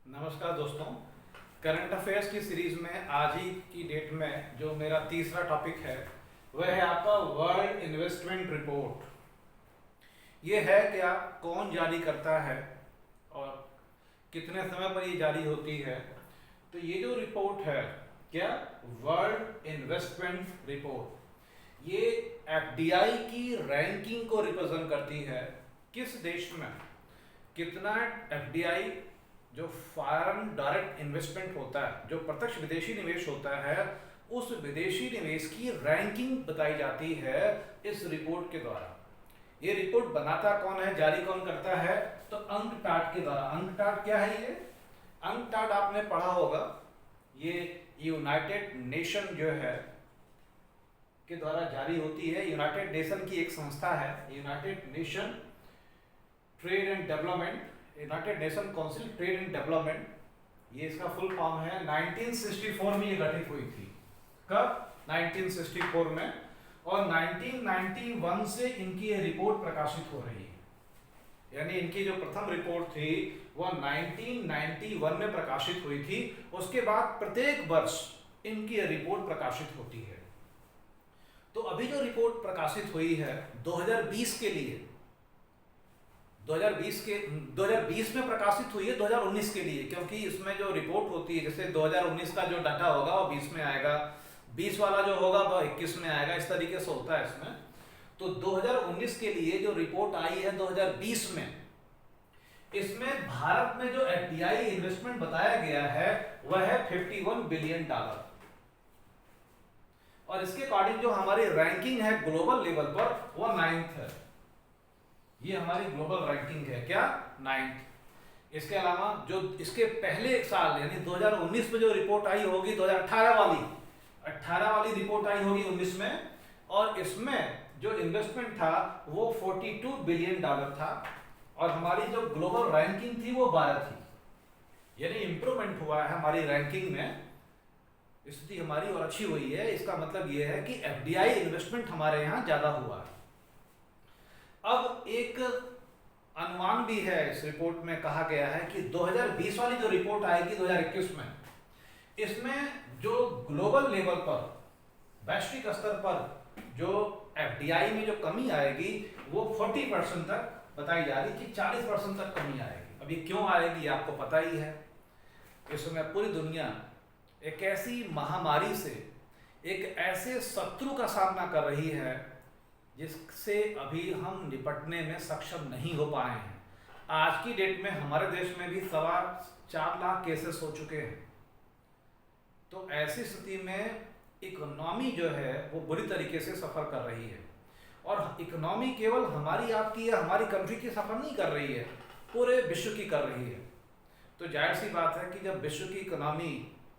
नमस्कार दोस्तों। Current affairs की सीरीज में आज ही की डेट में जो मेरा तीसरा टॉपिक है वह है आपका वर्ल्ड इन्वेस्टमेंट रिपोर्ट। ये है क्या, कौन जारी करता है और कितने समय पर ये जारी होती है। तो ये जो रिपोर्ट है क्या, वर्ल्ड इन्वेस्टमेंट रिपोर्ट, ये एफडीआई की रैंकिंग को रिप्रेजेंट करती है। किस देश में कितना एफडीआई जो फॉरेन डायरेक्ट इन्वेस्टमेंट होता है, जो प्रत्यक्ष विदेशी निवेश होता है, उस विदेशी निवेश की रैंकिंग बताई जाती है इस रिपोर्ट के द्वारा। ये रिपोर्ट बनाता कौन है, जारी कौन करता है, तो अंकटाड के द्वारा। अंकटाड क्या है ये? अंकटाड आपने पढ़ा होगा, ये यूनाइटेड नेशन जो है के द्वारा जारी होती है। यूनाइटेड नेशन की एक संस्था है, United nation trade and development, United nation council trade and development, ये इसका फुल फॉर्म है। 1964 में ये गठित हुई थी। कब? 1964 में। और 1991 से इनकी ये रिपोर्ट प्रकाशित हो रही है। यानी इनकी जो प्रथम रिपोर्ट थी वह 1991 में प्रकाशित हुई थी। उसके बाद प्रत्येक वर्ष इनकी ये रिपोर्ट प्रकाशित होती है। तो अभी जो रिपोर्ट प्रकाशित हुई है 2020 के लिए, 2020 में प्रकाशित हुई है 2019 के लिए, क्योंकि इसमें जो रिपोर्ट होती है, जैसे 2019 का जो डाटा होगा वो 20 में आएगा, 20 वाला जो होगा वो 21 में आएगा, इस तरीके से होता है इसमें। तो 2019 के लिए जो रिपोर्ट आई है 2020 में, इसमें भारत में जो एफडीआई इन्वेस्टमेंट बताया गया है वह है $51 बिलियन। और इसके अकॉर्डिंग जो हमारी रैंकिंग है ग्लोबल लेवल पर वो 9th है। ये हमारी ग्लोबल रैंकिंग है क्या, 9th। इसके अलावा जो इसके पहले साल यानी 2019 में जो रिपोर्ट आई होगी 18 वाली रिपोर्ट आई होगी 19 में, और इसमें जो इन्वेस्टमेंट था वो $42 बिलियन था। और हमारी जो ग्लोबल रैंकिंग थी वो 12 थी। यानी इंप्रूवमेंट हुआ है हमारी रैंकिंग में, स्थिति हमारी और अच्छी हुई है। इसका मतलब ये है कि एफडीआई इन्वेस्टमेंट हमारे यहाँ ज्यादा हुआ है। अब एक अनुमान भी है, इस रिपोर्ट में कहा गया है कि 2020 वाली जो रिपोर्ट आएगी 2021 में, इसमें जो ग्लोबल लेवल पर, वैश्विक स्तर पर जो एफडीआई में जो कमी आएगी वो 40% तक बताई जा रही कि 40% तक कमी आएगी। अब ये क्यों आएगी आपको पता ही है। इस समय पूरी दुनिया एक ऐसी महामारी से, एक ऐसे शत्रु का सामना कर रही है जिससे अभी हम निपटने में सक्षम नहीं हो पाए हैं। आज की डेट में हमारे देश में भी 4.25 लाख केसेस हो चुके हैं। तो ऐसी स्थिति में इकोनॉमी जो है वो बुरी तरीके से सफर कर रही है। और इकोनॉमी केवल हमारी, आपकी या हमारी कंट्री की सफर नहीं कर रही है, पूरे विश्व की कर रही है। तो जाहिर सी बात है कि जब विश्व की इकोनॉमी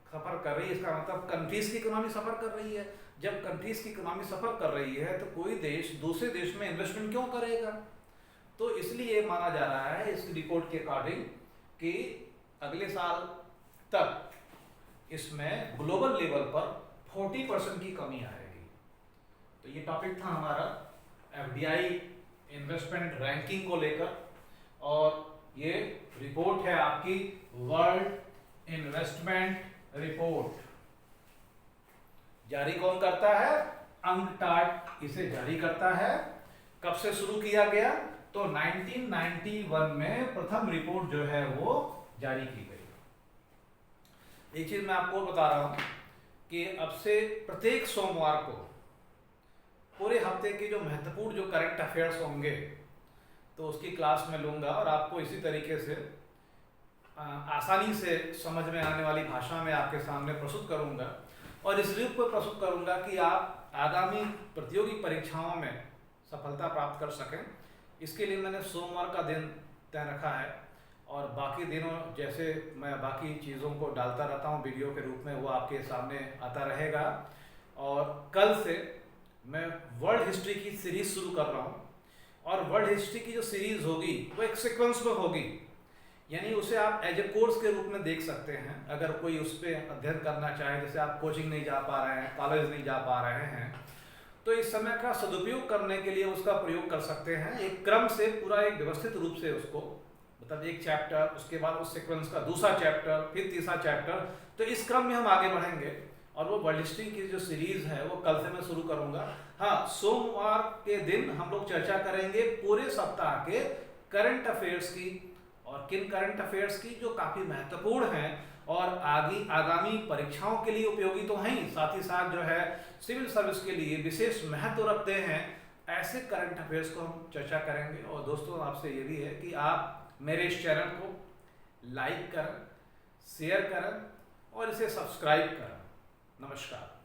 सफर कर रही है, इसका मतलब कंट्रीज की इकोनॉमी सफर कर रही है। जब कंट्रीज की इकोनॉमी सफर कर रही है तो कोई देश दूसरे देश में इन्वेस्टमेंट क्यों करेगा। तो इसलिए माना जा रहा है इस रिपोर्ट के अकॉर्डिंग कि अगले साल तक इसमें ग्लोबल लेवल पर 40% की कमी आएगी। तो ये टॉपिक था हमारा एफडीआई इन्वेस्टमेंट रैंकिंग को लेकर, और ये रिपोर्ट है आपकी वर्ल्ड इन्वेस्टमेंट रिपोर्ट। जारी कौन करता है? अंकटाड इसे जारी करता है। कब से शुरू किया गया? तो 1991 में प्रथम रिपोर्ट जो है वो जारी की गई। एक चीज मैं आपको बता रहा हूं कि अब से प्रत्येक सोमवार को पूरे हफ्ते के जो महत्वपूर्ण जो करंट अफेयर्स होंगे तो उसकी क्लास में लूंगा, और आपको इसी तरीके से आसानी से समझ में आने वाली भाषा में आपके सामने प्रस्तुत करूंगा, और इस रूप पर प्रस्तुत करूंगा कि आप आगामी प्रतियोगी परीक्षाओं में सफलता प्राप्त कर सकें। इसके लिए मैंने सोमवार का दिन तय रखा है, और बाकी दिनों जैसे मैं बाकी चीज़ों को डालता रहता हूं वीडियो के रूप में, वो आपके सामने आता रहेगा। और कल से मैं वर्ल्ड हिस्ट्री की सीरीज शुरू कर रहा हूँ, और वर्ल्ड हिस्ट्री की जो सीरीज होगी वो एक सीक्वेंस में होगी, यानी उसे आप एज ए कोर्स के रूप में देख सकते हैं। अगर कोई उस पर अध्ययन करना चाहे, जैसे आप कोचिंग नहीं जा पा रहे हैं, कॉलेज नहीं जा पा रहे हैं, तो इस समय का सदुपयोग करने के लिए उसका प्रयोग कर सकते हैं। एक क्रम से पूरा एक व्यवस्थित रूप से उसको मतलब एक चैप्टर, उसके बाद उस सीक्वेंस का दूसरा चैप्टर, फिर तीसरा चैप्टर। तो इस क्रम में हम आगे बढ़ेंगे और वो वर्ल्ड हिस्ट्री की जो सीरीज है वो कल से मैं शुरू करूंगा। हाँ, सोमवार के दिन हम लोग चर्चा करेंगे पूरे सप्ताह के करंट अफेयर्स की, और किन करंट अफेयर्स की जो काफी महत्वपूर्ण हैं और आगामी परीक्षाओं के लिए उपयोगी तो हैं ही, साथ ही साथ जो है सिविल सर्विस के लिए विशेष महत्व रखते हैं, ऐसे करंट अफेयर्स को हम चर्चा करेंगे। और दोस्तों, आपसे ये भी है कि आप मेरे इस चैनल को लाइक करें, शेयर करें और इसे सब्सक्राइब करें। नमस्कार।